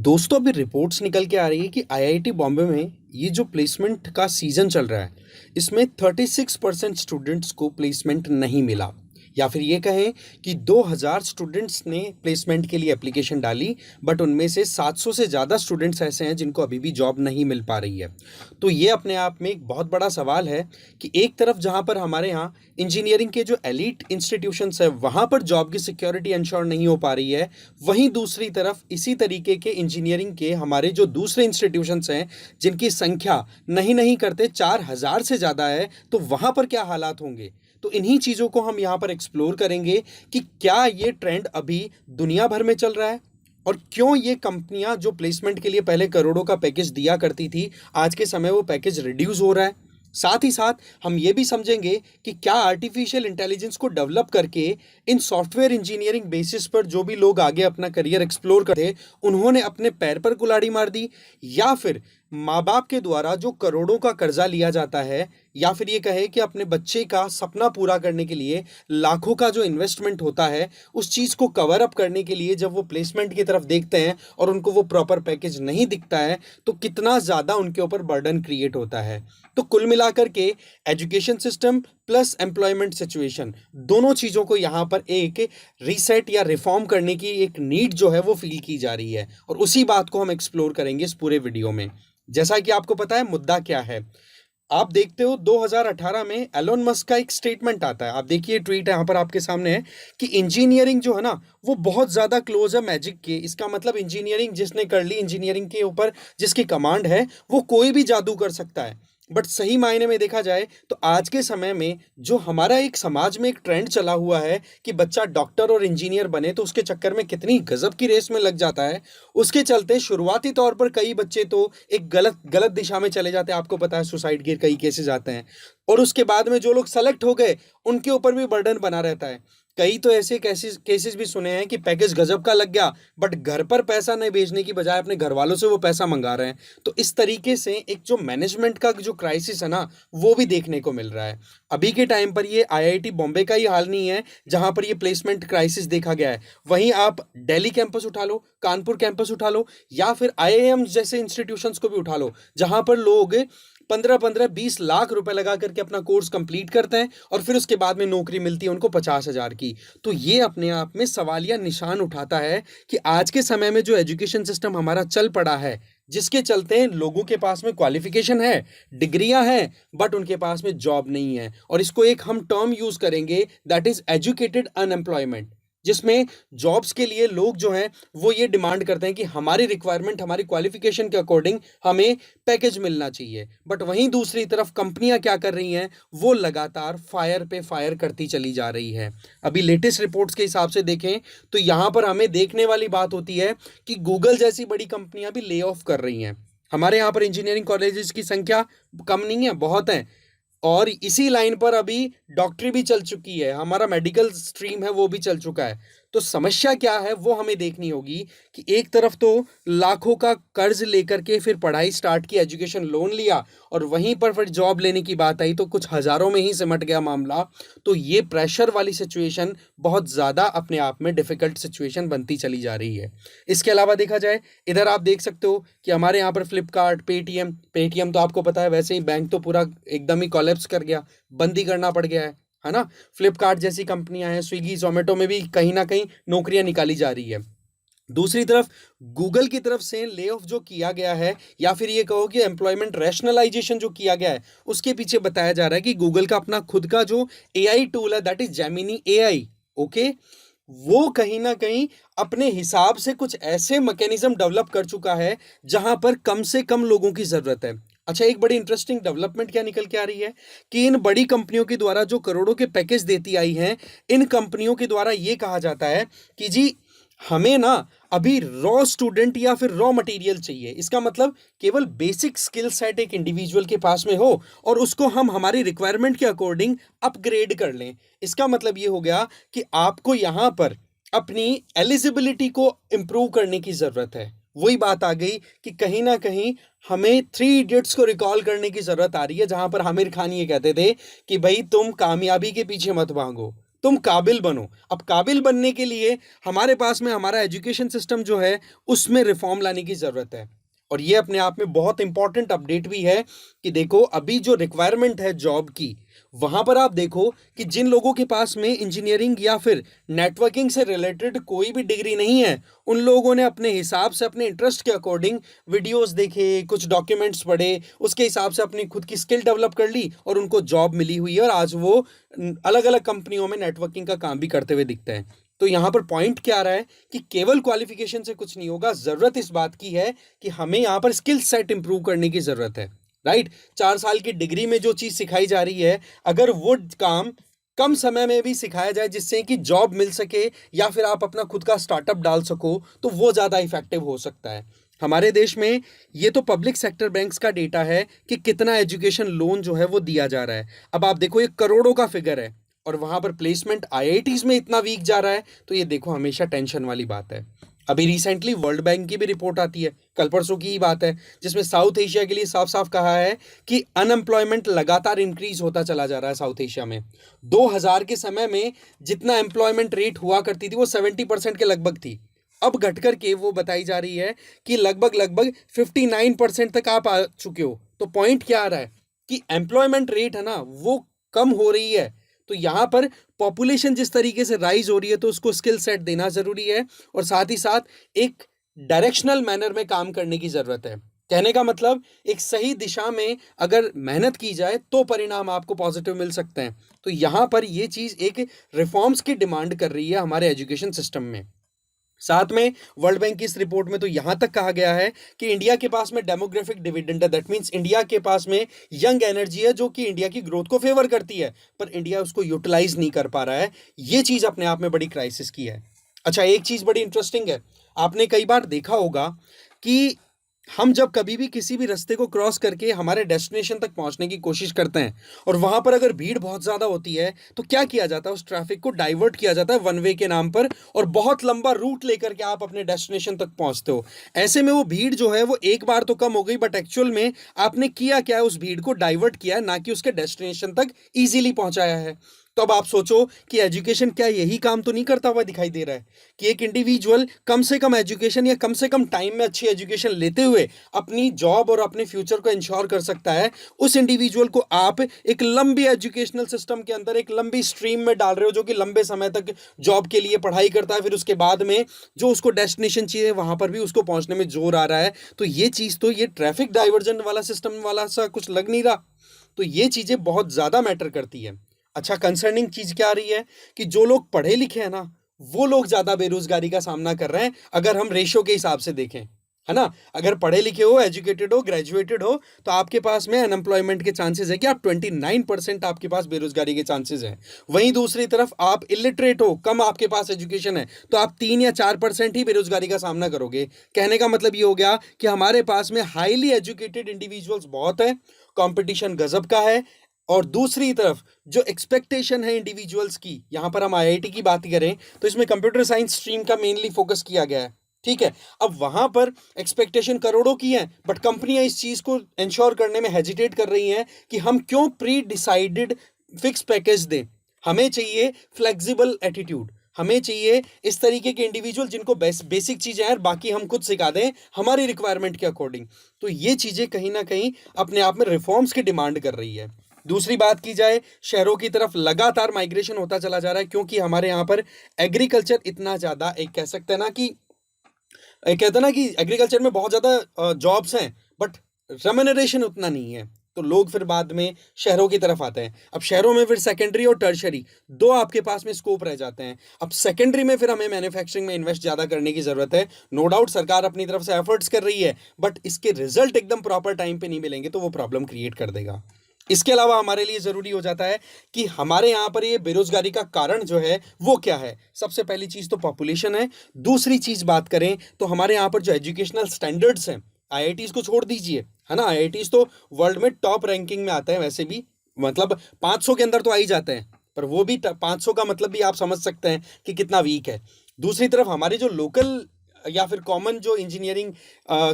दोस्तों अभी रिपोर्ट्स निकल के आ रही है कि आईआईटी बॉम्बे में ये जो प्लेसमेंट का सीजन चल रहा है इसमें 36% स्टूडेंट्स को प्लेसमेंट नहीं मिला। या फिर ये कहें कि 2000 स्टूडेंट्स ने प्लेसमेंट के लिए एप्लीकेशन डाली, बट उनमें से 700 से ज़्यादा स्टूडेंट्स ऐसे हैं जिनको अभी भी जॉब नहीं मिल पा रही है। तो ये अपने आप में एक बहुत बड़ा सवाल है कि एक तरफ जहाँ पर हमारे यहाँ इंजीनियरिंग के जो एलीट इंस्टीट्यूशंस है वहाँ पर जॉब की सिक्योरिटी इंश्योर नहीं हो पा रही है, वहीं दूसरी तरफ इसी तरीके के इंजीनियरिंग के हमारे जो दूसरे इंस्टीट्यूशंस हैं जिनकी संख्या नहीं नहीं करते 4000 से ज़्यादा है, तो वहाँ पर क्या हालात होंगे। तो इन्हीं चीज़ों को हम यहाँ पर एक्सप्लोर करेंगे कि क्या ये ट्रेंड अभी दुनिया भर में चल रहा है और क्यों ये कंपनियां जो प्लेसमेंट के लिए पहले करोड़ों का पैकेज दिया करती थी आज के समय वो पैकेज रिड्यूस हो रहा है। साथ ही साथ हम ये भी समझेंगे कि क्या आर्टिफिशियल इंटेलिजेंस को डेवलप करके इन सॉफ्टवेयर इंजीनियरिंग बेसिस पर जो भी लोग आगे अपना करियर एक्सप्लोर करते उन्होंने अपने पैर पर कुल्हाड़ी मार दी, या फिर माँ बाप के द्वारा जो करोड़ों का कर्जा लिया जाता है, या फिर ये कहे कि अपने बच्चे का सपना पूरा करने के लिए लाखों का जो इन्वेस्टमेंट होता है उस चीज़ को कवर अप करने के लिए जब वो प्लेसमेंट की तरफ देखते हैं और उनको वो प्रॉपर पैकेज नहीं दिखता है तो कितना ज़्यादा उनके ऊपर बर्डन क्रिएट होता है। तो कुल मिलाकर के education system plus employment situation दोनों चीज़ों को यहाँ पर एक रीसेट या रिफॉर्म करने की एक नीड जो है वो फील की जा रही है, और उसी बात को हम एक्सप्लोर करेंगे इस पूरे वीडियो में। जैसा कि आपको पता है मुद्दा क्या है, आप देखते हो 2018 में एलोन मस्क का एक स्टेटमेंट आता है। आप देखिए ट्वीट यहाँ पर आपके सामने है कि इंजीनियरिंग जो है ना वो बहुत ज़्यादा क्लोज है मैजिक के। इसका मतलब इंजीनियरिंग जिसने कर ली, इंजीनियरिंग के ऊपर जिसकी कमांड है वो कोई भी जादू कर सकता है। बट सही मायने में देखा जाए तो आज के समय में जो हमारा एक समाज में एक ट्रेंड चला हुआ है कि बच्चा डॉक्टर और इंजीनियर बने, तो उसके चक्कर में कितनी गजब की रेस में लग जाता है। उसके चलते शुरुआती तौर पर कई बच्चे तो एक गलत गलत दिशा में चले जाते हैं। आपको पता है सुसाइड के कई केसेस आते हैं, और उसके बाद में जो लोग सेलेक्ट हो गए उनके ऊपर भी बर्डन बना रहता है। कई तो ऐसे केसेस केसेस भी सुने हैं कि पैकेज गजब का लग गया बट घर पर पैसा नहीं भेजने की बजाय अपने घर वालों से वो पैसा मंगा रहे हैं। तो इस तरीके से एक जो मैनेजमेंट का जो क्राइसिस है ना वो भी देखने को मिल रहा है। अभी के टाइम पर ये आईआईटी बॉम्बे का ही हाल नहीं है जहां पर ये प्लेसमेंट क्राइसिस देखा गया है। वहीं आप दिल्ली कैंपस उठा लो, कानपुर कैंपस उठा लो, या फिर आईआईएम जैसे इंस्टीट्यूशंस को भी उठा लो, जहां पर लोग 15-20 लाख रुपए लगा करके अपना कोर्स कंप्लीट करते हैं और फिर उसके बाद में नौकरी मिलती है उनको 50,000 की। तो ये अपने आप में सवालिया निशान उठाता है कि आज के समय में जो एजुकेशन सिस्टम हमारा चल पड़ा है, जिसके चलते लोगों के पास में क्वालिफिकेशन है, डिग्रियां हैं, बट उनके पास में जॉब नहीं है। और इसको एक हम टर्म यूज करेंगे दैट इज एजुकेटेड अनएम्प्लॉयमेंट, जिसमें जॉब्स के लिए लोग जो हैं वो ये डिमांड करते हैं कि हमारी रिक्वायरमेंट, हमारी क्वालिफिकेशन के अकॉर्डिंग हमें पैकेज मिलना चाहिए। बट वहीं दूसरी तरफ कंपनियां क्या कर रही हैं, वो लगातार फायर पे फायर करती चली जा रही है। अभी लेटेस्ट रिपोर्ट्स के हिसाब से देखें तो यहाँ पर हमें देखने वाली बात होती है कि गूगल जैसी बड़ी कंपनियां भी ले ऑफ कर रही हैं। हमारे यहाँ पर इंजीनियरिंग कॉलेजेस की संख्या कम नहीं है, बहुत है। और इसी लाइन पर अभी डॉक्टरी भी चल चुकी है, हमारा मेडिकल स्ट्रीम है वो भी चल चुका है। तो समस्या क्या है वो हमें देखनी होगी कि एक तरफ तो लाखों का कर्ज लेकर के फिर पढ़ाई स्टार्ट की, एजुकेशन लोन लिया, और वहीं पर फिर जॉब लेने की बात आई तो कुछ हजारों में ही सिमट गया मामला। तो ये प्रेशर वाली सिचुएशन बहुत ज़्यादा अपने आप में डिफिकल्ट सिचुएशन बनती चली जा रही है। इसके अलावा देखा जाए, इधर आप देख सकते हो कि हमारे यहाँ पर फ्लिपकार्ट, पेटीएम पेटीएम तो आपको पता है, वैसे ही बैंक तो पूरा एकदम ही कोलैप्स कर गया, बंद ही करना पड़ गया है ना। फ्लिपकार्ट जैसी कंपनियां हैं, स्विगी जोमेटो में भी कहीं ना कहीं नौकरियां निकाली जा रही है। दूसरी तरफ गूगल की तरफ से ले ऑफ जो किया गया है, या फिर ये कहो कि एम्प्लॉयमेंट रैशनलाइजेशन जो किया गया है, उसके पीछे बताया जा रहा है कि गूगल का अपना खुद का जो एआई टूल है that is Gemini AI, okay, वो कहीं ना कहीं अपने हिसाब से कुछ ऐसे मैकेनिज्म डेवलप कर चुका है जहां पर कम से कम लोगों की जरूरत है। अच्छा, एक बड़ी इंटरेस्टिंग डेवलपमेंट क्या निकल के आ रही है कि इन बड़ी कंपनियों के द्वारा जो करोड़ों के पैकेज देती आई हैं, इन कंपनियों के द्वारा ये कहा जाता है कि जी हमें ना अभी रॉ स्टूडेंट या फिर रॉ मटेरियल चाहिए। इसका मतलब केवल बेसिक स्किल सेट एक इंडिविजुअल के पास में हो और उसको हम हमारी रिक्वायरमेंट के अकॉर्डिंग अपग्रेड कर लें। इसका मतलब ये हो गया कि आपको यहाँ पर अपनी एलिजिबिलिटी को इम्प्रूव करने की ज़रूरत है। वही बात आ गई कि कहीं ना कहीं हमें थ्री इडियट्स को रिकॉल करने की ज़रूरत आ रही है, जहां पर आमिर खान ये कहते थे कि भाई तुम कामयाबी के पीछे मत भागो, तुम काबिल बनो। अब काबिल बनने के लिए हमारे पास में हमारा एजुकेशन सिस्टम जो है उसमें रिफॉर्म लाने की ज़रूरत है। और ये अपने आप में बहुत इंपॉर्टेंट अपडेट भी है कि देखो अभी जो रिक्वायरमेंट है जॉब की, वहां पर आप देखो कि जिन लोगों के पास में इंजीनियरिंग या फिर नेटवर्किंग से रिलेटेड कोई भी डिग्री नहीं है, उन लोगों ने अपने हिसाब से अपने इंटरेस्ट के अकॉर्डिंग वीडियोस देखे, कुछ डॉक्यूमेंट्स पढ़े, उसके हिसाब से अपनी खुद की स्किल डेवलप कर ली और उनको जॉब मिली हुई है और आज वो अलग अलग कंपनियों में नेटवर्किंग का काम भी करते हुए दिखते हैं। तो यहाँ पर पॉइंट क्या आ रहा है कि केवल क्वालिफिकेशन से कुछ नहीं होगा, जरूरत इस बात की है कि हमें यहाँ पर स्किल सेट इंप्रूव करने की जरूरत है। राइट, 4 साल की डिग्री में जो चीज सिखाई जा रही है, अगर वो काम कम समय में भी सिखाया जाए जिससे कि जॉब मिल सके या फिर आप अपना खुद का स्टार्टअप डाल सको, तो वो ज्यादा इफेक्टिव हो सकता है। हमारे देश में ये तो पब्लिक सेक्टर बैंक्स का डेटा है कि कितना एजुकेशन लोन जो है वो दिया जा रहा है। अब आप देखो ये करोड़ों का फिगर है और वहां पर प्लेसमेंट आईआईटीज में इतना वीक जा रहा है, तो ये देखो हमेशा टेंशन वाली बात है। अभी रिसेंटली वर्ल्ड बैंक की भी रिपोर्ट आती है, कल परसों की ही बात है, जिसमें साउथ एशिया के लिए साफ साफ कहा है कि अनएम्प्लॉयमेंट लगातार इंक्रीज होता चला जा रहा है साउथ एशिया में। 2000 के समय में जितना एम्प्लॉयमेंट रेट हुआ करती थी वो 70% के लगभग थी, अब घट करके वो बताई जा रही है कि लगभग लगभग 59% तक आप आ चुके हो। तो पॉइंट क्या आ रहा है कि एम्प्लॉयमेंट रेट है ना वो कम हो रही है। तो यहाँ पर पॉपुलेशन जिस तरीके से राइज हो रही है तो उसको स्किल सेट देना जरूरी है और साथ ही साथ एक डायरेक्शनल मैनर में काम करने की जरूरत है। कहने का मतलब एक सही दिशा में अगर मेहनत की जाए तो परिणाम आपको पॉजिटिव मिल सकते हैं। तो यहाँ पर ये चीज एक रिफॉर्म्स की डिमांड कर रही है हमारे एजुकेशन सिस्टम में। साथ में वर्ल्ड बैंक की इस रिपोर्ट में तो यहां तक कहा गया है कि इंडिया के पास में डेमोग्राफिक डिविडेंड है, दैट मींस इंडिया के पास में यंग एनर्जी है जो कि इंडिया की ग्रोथ को फेवर करती है, पर इंडिया उसको यूटिलाइज नहीं कर पा रहा है। ये चीज अपने आप में बड़ी क्राइसिस की है। अच्छा, एक चीज बड़ी इंटरेस्टिंग है, आपने कई बार देखा होगा कि हम जब कभी भी किसी भी रास्ते को क्रॉस करके हमारे डेस्टिनेशन तक पहुंचने की कोशिश करते हैं और वहां पर अगर भीड़ बहुत ज्यादा होती है तो क्या किया जाता है, उस ट्रैफिक को डाइवर्ट किया जाता है वन वे के नाम पर और बहुत लंबा रूट लेकर के आप अपने डेस्टिनेशन तक पहुंचते हो। ऐसे में वो भीड़ जो है वो एक बार तो कम हो गई, बट एक्चुअल में आपने किया क्या है, उस भीड़ को डाइवर्ट किया है, ना कि उसके डेस्टिनेशन तक इजीली पहुंचाया है। तो अब आप सोचो कि एजुकेशन क्या यही काम तो नहीं करता हुआ दिखाई दे रहा है कि एक इंडिविजुअल कम से कम एजुकेशन या कम से कम टाइम में अच्छी एजुकेशन लेते हुए अपनी जॉब और अपने फ्यूचर को इंश्योर कर सकता है। उस इंडिविजुअल को आप एक लंबी एजुकेशनल सिस्टम के अंदर एक लंबी स्ट्रीम में डाल रहे हो जो कि लंबे समय तक जॉब के लिए पढ़ाई करता है, फिर उसके बाद में जो उसको डेस्टिनेशन चाहिए वहां पर भी उसको पहुंचने में जोर आ रहा है। तो ये चीज तो ये ट्रैफिक डाइवर्जन वाला सिस्टम वाला सा कुछ लग नहीं रहा। तो ये चीजें बहुत ज्यादा मैटर करती है। अच्छा, कंसर्निंग चीज क्या आ रही है कि जो लोग पढ़े लिखे हैं ना वो लोग ज्यादा बेरोजगारी का सामना कर रहे हैं, अगर हम रेशो के हिसाब से देखें, है ना। अगर पढ़े लिखे हो, एजुकेटेड हो, ग्रेजुएटेड हो, तो आपके पास में अनएम्प्लॉयमेंट के चांसेस है कि आप 29% आपके पास बेरोजगारी के चांसेस हैं। वहीं दूसरी तरफ आप इलिटरेट हो, कम आपके पास एजुकेशन है, तो आप 3 या 4% ही बेरोजगारी का सामना करोगे। कहने का मतलब ये हो गया कि हमारे पास में हाईली एजुकेटेड इंडिविजुअल्स बहुत है, कंपटीशन गजब का है, और दूसरी तरफ जो एक्सपेक्टेशन है इंडिविजुअल्स की, यहां पर हम आईआईटी की बात करें तो इसमें कंप्यूटर साइंस स्ट्रीम का मेनली फोकस किया गया है, ठीक है। अब वहां पर एक्सपेक्टेशन करोड़ों की है, बट कंपनियां इस चीज को इंश्योर करने में हेजिटेट कर रही हैं कि हम क्यों प्री डिसाइडेड फिक्स पैकेज दें। हमें चाहिए फ्लेक्सिबल एटीट्यूड, हमें चाहिए इस तरीके के इंडिविजुअल जिनको बेसिक चीजें हैं बाकी हम खुद सिखा दें हमारी रिक्वायरमेंट के अकॉर्डिंग। तो ये चीजें कहीं ना कहीं अपने आप में रिफॉर्म्स की डिमांड कर रही है। दूसरी बात की जाए, शहरों की तरफ लगातार माइग्रेशन होता चला जा रहा है क्योंकि हमारे यहाँ पर एग्रीकल्चर इतना ज़्यादा, एक कह सकते हैं ना कि एक कहते हैं ना कि एग्रीकल्चर में बहुत ज़्यादा जॉब्स हैं, बट रेम्युनरेशन उतना नहीं है, तो लोग फिर बाद में शहरों की तरफ आते हैं। अब शहरों में फिर सेकेंडरी और टर्शरी दो आपके पास में स्कोप रह जाते हैं। अब सेकेंडरी में फिर हमें मैन्युफैक्चरिंग में इन्वेस्ट ज़्यादा करने की ज़रूरत है। नो डाउट सरकार अपनी तरफ से एफर्ट्स कर रही है, बट इसके रिजल्ट एकदम प्रॉपर टाइम पे नहीं मिलेंगे तो वो प्रॉब्लम क्रिएट कर देगा। इसके अलावा हमारे लिए ज़रूरी हो जाता है कि हमारे यहाँ पर ये बेरोजगारी का कारण जो है वो क्या है। सबसे पहली चीज़ तो पॉपुलेशन है। दूसरी चीज़ बात करें तो हमारे यहाँ पर जो एजुकेशनल स्टैंडर्ड्स हैं, आईआईटीज़ को छोड़ दीजिए, है ना, आईआईटीज़ तो वर्ल्ड में टॉप रैंकिंग में आते हैं वैसे भी, मतलब 500 के अंदर तो आ ही जाते हैं, पर वो भी 500 का मतलब भी आप समझ सकते हैं कि कितना वीक है। दूसरी तरफ हमारे जो लोकल या फिर कॉमन जो इंजीनियरिंग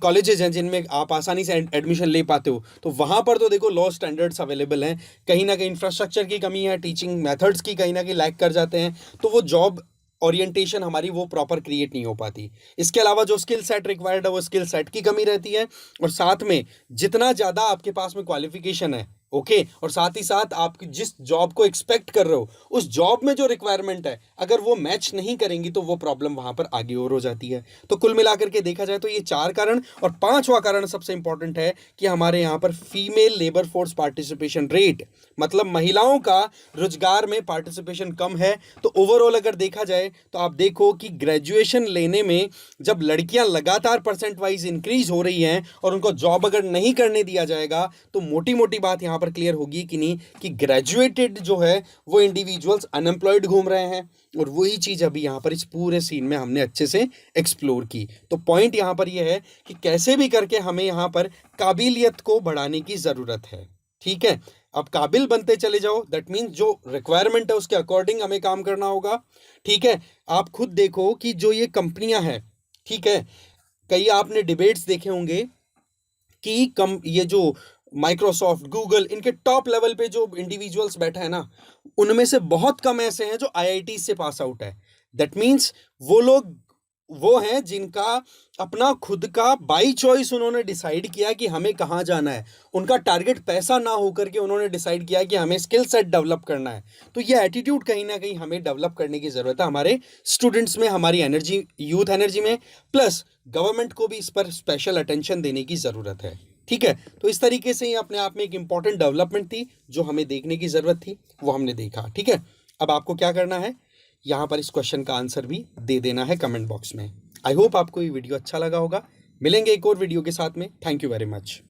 कॉलेजेस हैं जिनमें आप आसानी से एडमिशन ले पाते हो, तो वहाँ पर तो देखो लो स्टैंडर्ड्स अवेलेबल हैं, कहीं ना कहीं इंफ्रास्ट्रक्चर की कमी है, टीचिंग मेथड्स की कहीं ना कहीं लैक कर जाते हैं, तो वो जॉब ओरिएंटेशन हमारी वो प्रॉपर क्रिएट नहीं हो पाती। इसके अलावा जो स्किल सेट रिक्वायर्ड है वो स्किल सेट की कमी रहती है, और साथ में जितना ज़्यादा आपके पास में क्वालिफिकेशन है, ओके, और साथ ही साथ आप जिस जॉब को एक्सपेक्ट कर रहे हो उस जॉब में जो रिक्वायरमेंट है अगर वो मैच नहीं करेंगी तो वो प्रॉब्लम वहां पर आगे और हो जाती है। तो कुल मिलाकर के देखा जाए तो ये 4 कारण, और 5वां कारण सबसे इंपॉर्टेंट है कि हमारे यहाँ पर female labour force participation rate, मतलब महिलाओं का रोजगार में पार्टिसिपेशन कम है। तो ओवरऑल अगर देखा जाए तो आप देखो कि ग्रेजुएशन लेने में जब लड़कियां लगातार परसेंट वाइज इंक्रीज हो रही हैं और उनको जॉब अगर नहीं करने दिया जाएगा, तो मोटी मोटी बात यहां पर क्लियर होगी कि नहीं, कि ग्रेजुएटेड जो है वो इंडिविजुअल्स अनएम्प्लॉयड घूम रहे हैं। और वही चीज अभी यहां पर इस पूरे सीन में हमने अच्छे से एक्सप्लोर की। तो पॉइंट यहां पर यह है कि कैसे भी करके हमें यहां पर काबिलियत को बढ़ाने की जरूरत है। ठीक है, अब काबिल बनते चले जाओ, दैट मीन्स जो रिक्वायरमेंट है उसके अकॉर्डिंग हमें काम करना होगा। ठीक है, आप खुद देखो कि जो ये कंपनियां हैं, ठीक है, कई आपने डिबेट्स देखे होंगे कि कम ये जो माइक्रोसॉफ्ट, गूगल, इनके टॉप लेवल पे जो इंडिविजुअल्स बैठे हैं ना, उनमें से बहुत कम ऐसे हैं जो आईआईटी से पास आउट है। दैट मीन्स वो लोग वो हैं जिनका अपना खुद का बाई चॉइस उन्होंने डिसाइड किया कि हमें कहाँ जाना है। उनका टारगेट पैसा ना होकर के उन्होंने डिसाइड किया कि हमें स्किल सेट डेवलप करना है। तो ये एटीट्यूड कहीं ना कहीं हमें डेवलप करने की ज़रूरत है हमारे स्टूडेंट्स में, हमारी एनर्जी, यूथ एनर्जी में, प्लस गवर्नमेंट को भी इस पर स्पेशल अटेंशन देने की ज़रूरत है। ठीक है, तो इस तरीके से ये अपने आप में एक इंपॉर्टेंट डेवलपमेंट थी जो हमें देखने की ज़रूरत थी, वो हमने देखा। ठीक है, अब आपको क्या करना है, यहाँ पर इस क्वेश्चन का आंसर भी दे देना है कमेंट बॉक्स में। आई होप आपको ये वीडियो अच्छा लगा होगा। मिलेंगे एक और वीडियो के साथ में। Thank you very much.